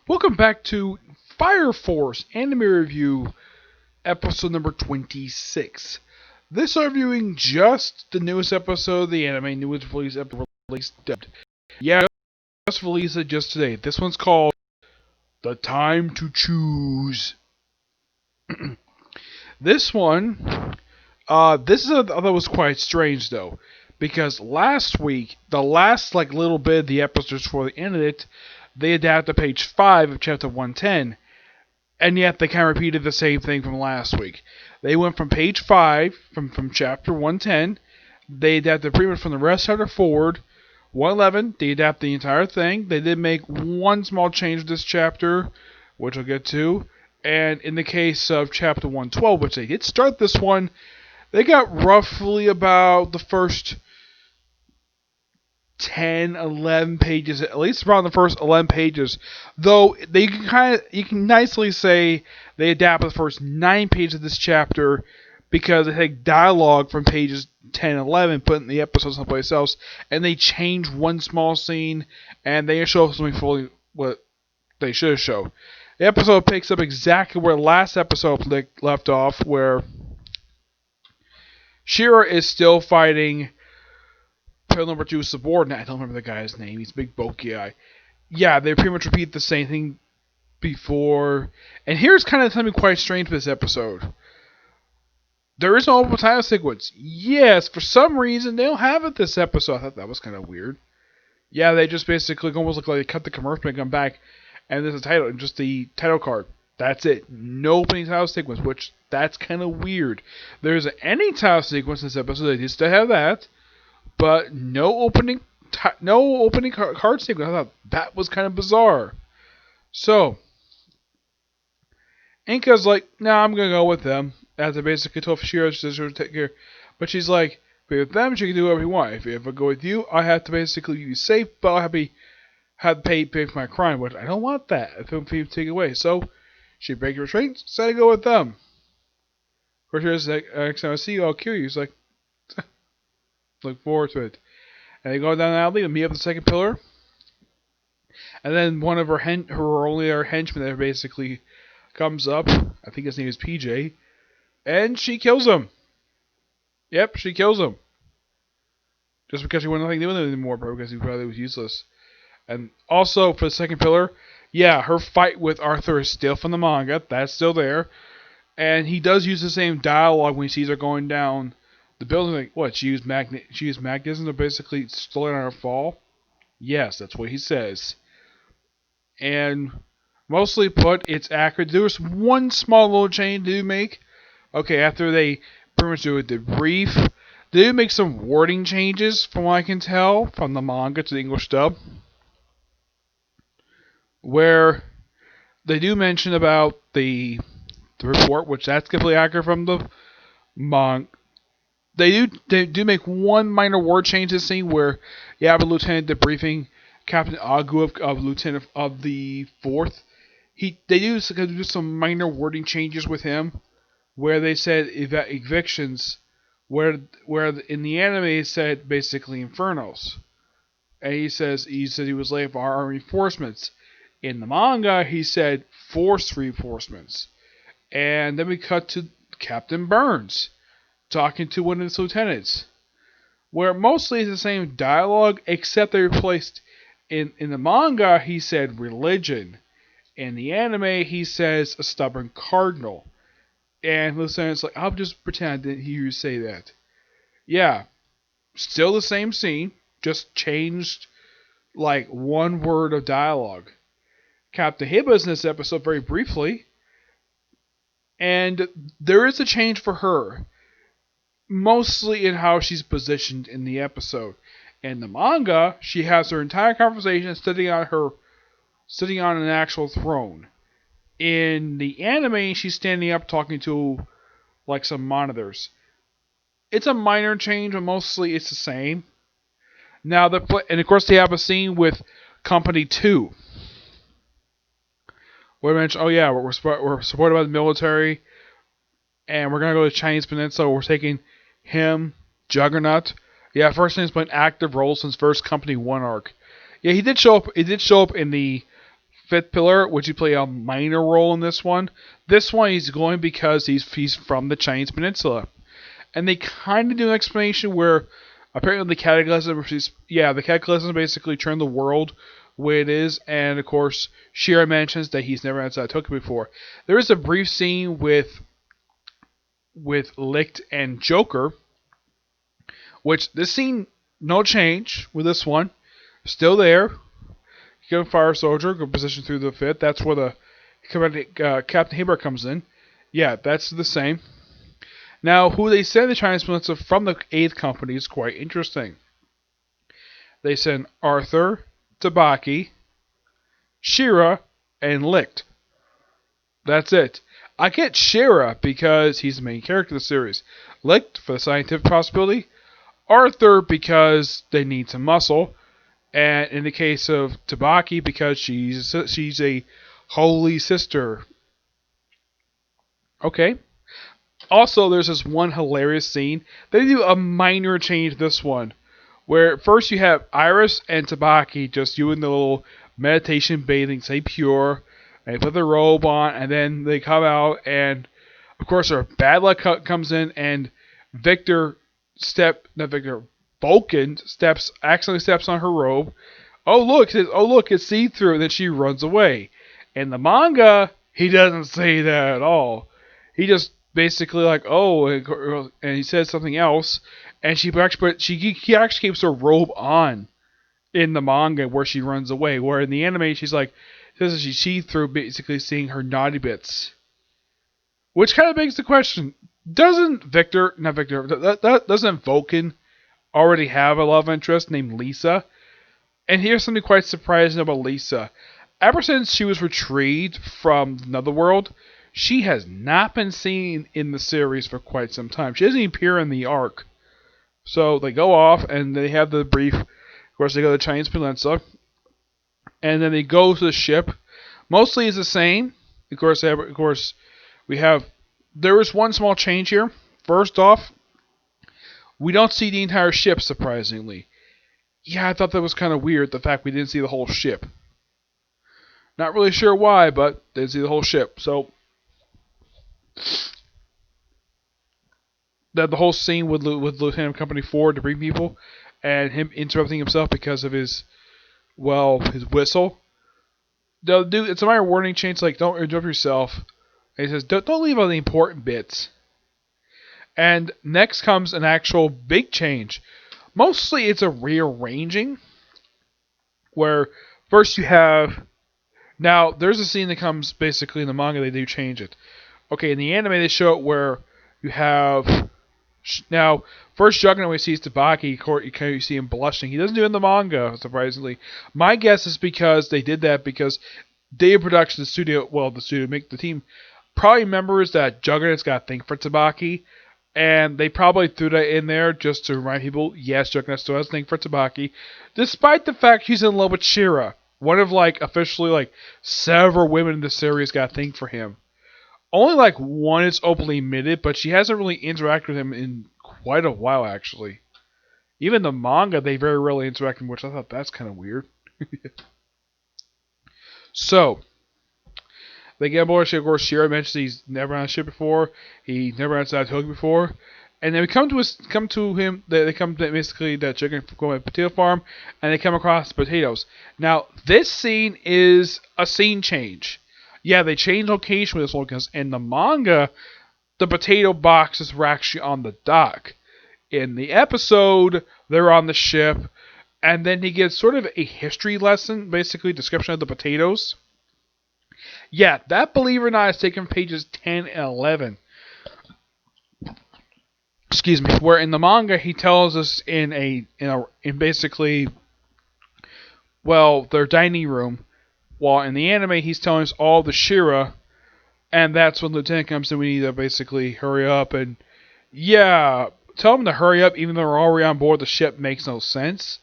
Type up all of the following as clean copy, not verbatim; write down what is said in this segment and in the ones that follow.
Welcome back to Fire Force Anime Review, episode number 26. This reviewing just the newest episode of the anime, newest released dubbed. Yeah, just released it just today. This one's called The Time to Choose. This one, this is I thought was quite strange though, because last week, the last little bit of the episodes before the end of it, they adapted page 5 of chapter 110, and yet they kind of repeated the same thing from last week. They went from page 5, from chapter 110, they adapted pretty much from the rest chapter forward. 111, they adapt the entire thing. They did make one small change to this chapter, which I'll get to. And in the case of chapter 112, which they did start this one, they got roughly about the first 10, 11 pages, at least around the first 11 pages. Though you can nicely say they adapted the first 9 pages of this chapter because they take dialogue from pages 10 and 11, put in the episode someplace else, and they change one small scene, and they show something fully what they should show. The episode picks up exactly where the last episode left off, where Shira is still fighting Pill number 2 subordinate. I don't remember the guy's name. He's a big bulky guy. Yeah, they pretty much repeat the same thing before. And here's kind of something quite strange for this episode. There is no open title sequence. Yes, for some reason they don't have it this episode. I thought that was kind of weird. Yeah, they just basically almost look like they cut the commercial and come back, and there's a title and just the title card. That's it. No opening title sequence, which that's kind of weird. There's any title sequence in this episode. They used to have that. But no opening card sequence. I thought that was kind of bizarre. So, Inka's like, nah, I'm going to go with them. After basically told Shira to take care. But she's like, but with them, she can do whatever you want. If I go with you, I have to basically be safe, but I'll have to pay for my crime. Which I don't want that. If I'm taken away. So, she breaks restraints, decided to go with them. Of course, Shira's like, next time I see you, I'll kill you. He's like, look forward to it. And they go down the alley and meet up the second pillar. And then one of her henchmen there basically comes up. I think his name is PJ. And she kills him. Yep, she kills him. Just because she wanted nothing to do with him anymore, bro, because he probably was useless. And also, for the second pillar, yeah, her fight with Arthur is still from the manga. That's still there. And he does use the same dialogue when he sees her going down the building. Like, what, she used magnetism to basically slow down her fall? Yes, that's what he says. And mostly put, it's accurate. There was one small little change they do make. Okay, after they pretty much do a debrief, they do make some wording changes, from what I can tell, from the manga to the English dub. Where they do mention about the report, which that's completely accurate from the manga. They do make one minor word change this scene where you have a lieutenant debriefing Captain Agu of Lieutenant of the 4th. They do some minor wording changes with him, where they said evictions, where in the anime it said basically infernos, and he said he was late for our reinforcements. In the manga, he said force reinforcements, and then we cut to Captain Burns talking to one of his lieutenants, where mostly it's the same dialogue, except they replaced in the manga he said religion. In the anime he says a stubborn cardinal. And the lieutenant's like, I'll just pretend I didn't hear you say that. Yeah, still the same scene, just changed like one word of dialogue. Captain Hiba's in this episode very briefly, and there is a change for her. Mostly in how she's positioned in the episode. In the manga, she has her entire conversation sitting on an actual throne. In the anime, she's standing up talking to like some monitors. It's a minor change, but mostly it's the same. Now and of course they have a scene with Company 2. Where they mention, oh yeah, we're supported by the military, and we're gonna go to the Chinese Peninsula. We're taking him, Juggernaut. Yeah, first name's playing active role since first Company 1 arc. Yeah, he did show up in the fifth pillar, which he play a minor role in this one. This one he's going because he's from the Chinese Peninsula, and they kind of do an explanation where apparently the Cataclysm basically turned the world the way it is, and of course Shira mentions that he's never outside Tokyo before. There is a brief scene with Licht and Joker, which this scene no change with this one, still there. Give Fire Soldier, good position through the fifth. That's where the Captain Haber comes in. Yeah, that's the same. Now, who they send the Chinese Peninsula from the 8th Company is quite interesting. They send Arthur, Tabaki, Shira, and Licht. That's it. I get Shira because he's the main character of the series. Licht for the scientific possibility. Arthur because they need some muscle. And in the case of Tabaki, because she's a holy sister. Okay. Also, there's this one hilarious scene. They do a minor change this one. Where first you have Iris and Tabaki just doing the little meditation bathing, say pure. And they put the robe on, and then they come out, and of course their bad luck comes in, and Vulcan accidentally steps on her robe. Oh look, it's see-through, and then she runs away. In the manga, he doesn't say that at all. He just basically like, oh, and he says something else, and he actually keeps her robe on in the manga where she runs away. Where in the anime, she's like, says she's see-through, basically seeing her naughty bits. Which kind of begs the question: doesn't Vulcan already have a love interest named Lisa? And here's something quite surprising about Lisa. Ever since she was retrieved from the Netherworld, she has not been seen in the series for quite some time. She doesn't even appear in the arc. So they go off and they have the brief. Of course, they go to the Chinese Peninsula, and then they go to the ship. Mostly is the same. Of course, we have. There is one small change here. First off, we don't see the entire ship, surprisingly. Yeah, I thought that was kind of weird, the fact we didn't see the whole ship. Not really sure why, but didn't see the whole ship. So, that the whole scene with Lieutenant Company 4 to bring people, and him interrupting himself because of his whistle. Dude, it's a minor warning change, like, don't interrupt yourself. And he says, don't leave all the important bits. And next comes an actual big change. Mostly it's a rearranging. Where first you have. Now, there's a scene that comes basically in the manga, they do change it. Okay, in the anime they show it where you have. Now, first Juggernaut when he sees Tabaki, you see him blushing. He doesn't do it in the manga, surprisingly. My guess is because they did that because Data Production, the team, probably remembers that Juggernaut's got a thing for Tabaki. And they probably threw that in there just to remind people, yes, Juggernaut still has a thing for Tabaki. Despite the fact she's in love with Shira. One of, officially, several women in the series got a thing for him. Only, one is openly admitted, but she hasn't really interacted with him in quite a while, actually. Even the manga, they very rarely interact with him, which I thought that's kind of weird. So, they get aboard a ship. Of course, Shira mentions he's never on a ship before. He never outside Tokyo before. And then we come to him. They come to basically the chicken potato farm, and they come across potatoes. Now, this scene is a scene change. Yeah, they changed location with this one because in the manga, the potato boxes were actually on the dock. In the episode, they're on the ship, and then he gets sort of a history lesson, basically description of the potatoes. Yeah, that, believe it or not, is taken from pages 10 and 11. Excuse me. Where in the manga he tells us in basically, their dining room, while in the anime he's telling us all the Shira, and that's when Lieutenant comes in. We need to basically hurry up and tell them to hurry up, even though we're already on board the ship. Makes no sense.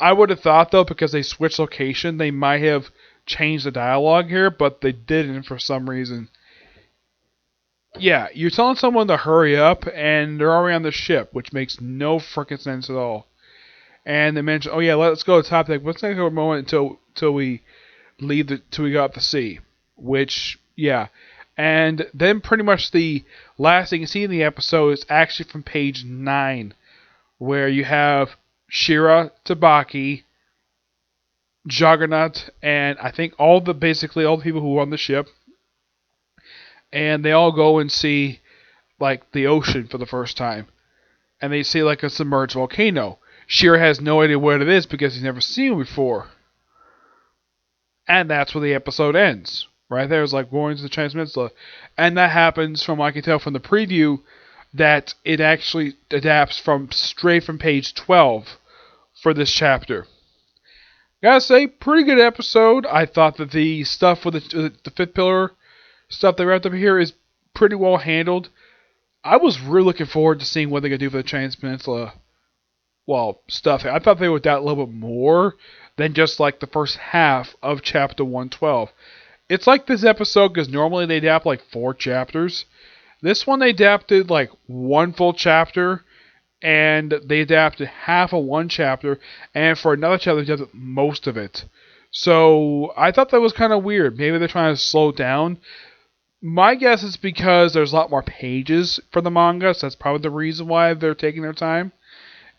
I would have thought though, because they switched location, they might have change the dialogue here, but they didn't for some reason. Yeah, you're telling someone to hurry up, and they're already on the ship, which makes no freaking sense at all. And they mention, let's go to the top deck. Let's take a moment till we till we got the sea, which yeah, and then pretty much the last thing you see in the episode is actually from page 9, where you have Shira, Tabaki, Juggernaut, and I think basically all the people who run the ship, and they all go and see like the ocean for the first time, and they see like a submerged volcano. Shira has no idea what it is because he's never seen it before. And that's where the episode ends. Right there is like going to the Chinese Peninsula. And that happens from, I can tell from the preview, that it actually adapts from straight from page 12 for this chapter. Gotta say, pretty good episode. I thought that the stuff with the fifth pillar stuff they wrapped up here is pretty well handled. I was really looking forward to seeing what they could do for the Chinese Peninsula stuff. I thought they would do a little bit more than just like the first half of chapter 112. It's like this episode because normally they adapt like 4 chapters. This one they adapted like 1 full chapter, and they adapted half of 1 chapter, and for another chapter they adapted most of it. So I thought that was kind of weird. Maybe they're trying to slow down. My guess is because there's a lot more pages for the manga, so that's probably the reason why they're taking their time.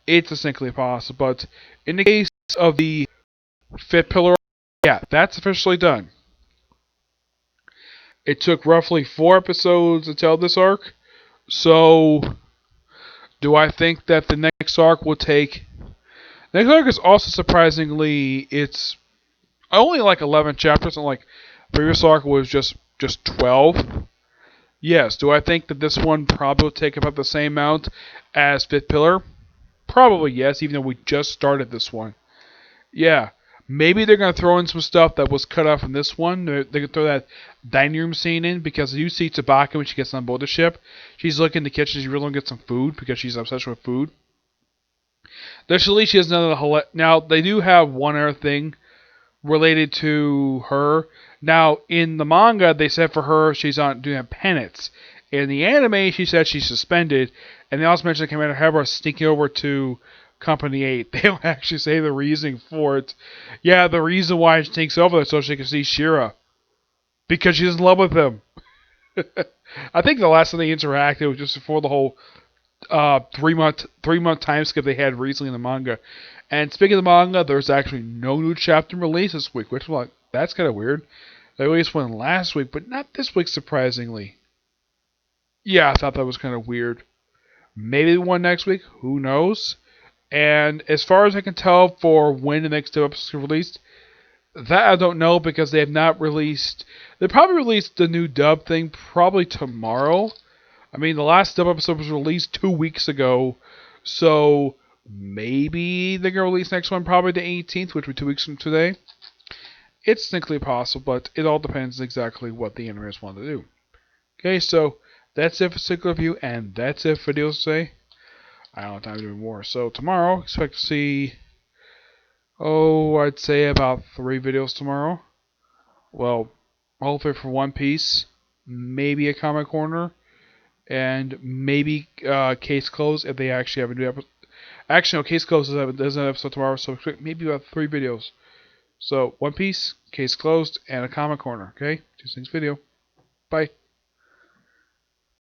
It's distinctly possible, but in the case of the fifth pillar, yeah, that's officially done. It took roughly 4 episodes to tell this arc, so do I think that the next arc will take... The next arc is also surprisingly, it's only like 11 chapters, and like the previous arc was just 12. Yes, do I think that this one probably will take about the same amount as Fifth Pillar? Probably yes, even though we just started this one. Yeah, maybe they're going to throw in some stuff that was cut out from this one. They could throw that dining room scene in, because you see Tabaka when she gets on board the ship. She's looking in the kitchen, she really wants to get some food, because she's obsessed with food. She has none of the... Now, they do have one other thing related to her. Now, in the manga, they said for her, she's on doing a penance. In the anime, she said she's suspended, and they also mentioned that Commander Hebra sneaking over to Company 8. They don't actually say the reason for it. Yeah, the reason why she sneaks over there so she can see Shira. Because she's in love with him. I think the last time they interacted was just before the whole 3-month time skip they had recently in the manga. And speaking of the manga, there's actually no new chapter released this week, which I'm like, that's kind of weird. They released one last week, but not this week, surprisingly. Yeah, I thought that was kind of weird. Maybe one next week, who knows? And as far as I can tell for when the next 2 episodes are released, that I don't know, because they have not released... They probably released the new dub thing probably tomorrow. I mean, the last dub episode was released 2 weeks ago, so maybe they're going to release the next one probably the 18th, which will be 2 weeks from today. It's distinctly possible, but it all depends exactly what the animators want to do. Okay, so that's it for Cyclic Review, and that's it for videos today. I don't have time to do more. So tomorrow, expect to see, I'd say about 3 videos tomorrow. Well, hopefully for One Piece, maybe a Comic Corner, and maybe Case Closed if they actually have a new episode. Actually, no, Case Closed there's an episode tomorrow, so expect maybe about 3 videos. So, One Piece, Case Closed, and a Comic Corner, okay? 2 things video. Bye.